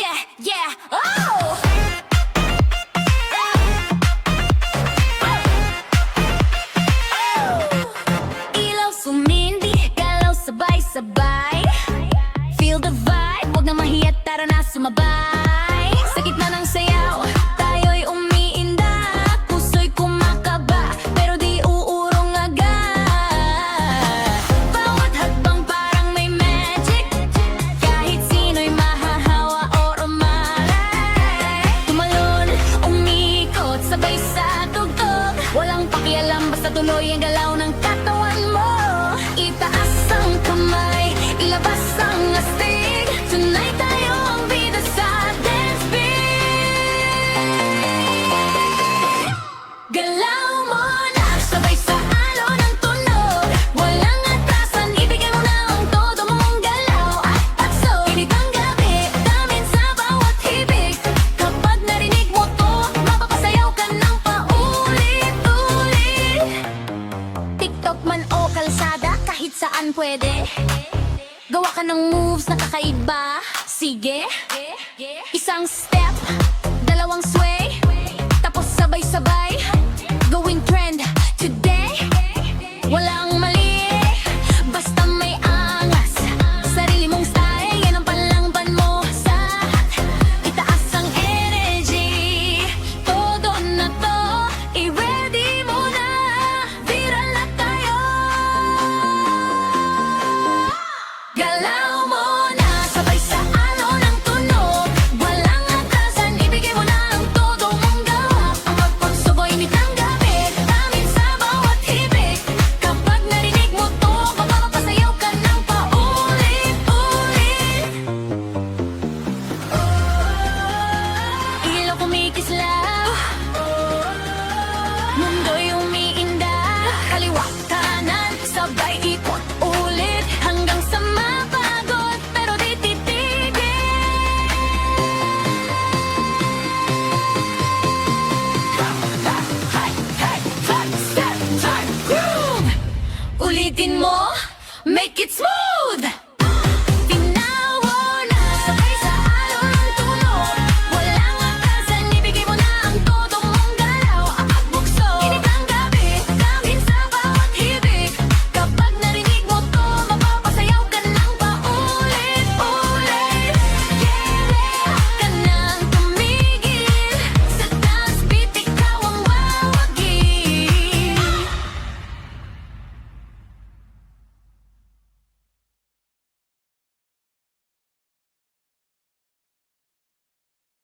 yeah, yeah, oh! Ilaw sumindi, galaw sabay-sabay. Feel the vibe, wag na mahiyat, tara na sumabay. Sa gitna ng sayaw, tayo'y umiinda. Puso'y kumakaba, pero di uurong agad. Bawat hakbang parang may magic, kahit sino'y mahahawa o umalay. Tumalon, umikot, sabay sa tugtog. Walang pakialam, basta tuloy ang galaw ng katawan mo. Itaas ang kamay, ilabas ang astig. Tonight tayo ang bida sa dance beat. Galaw mo na, sabay sa alo ng tunog. Walang atrasan, ibigay mo na ang todo mong galaw at takso. Init ang gabi, damin sa bawat hibig. Kapag narinig mo to, mapapasayaw ka ng paulit-ulit. TikTok man o kalsada, kahit saan pwede. Gawa ka ng moves na kakaiba. Sige, isang step,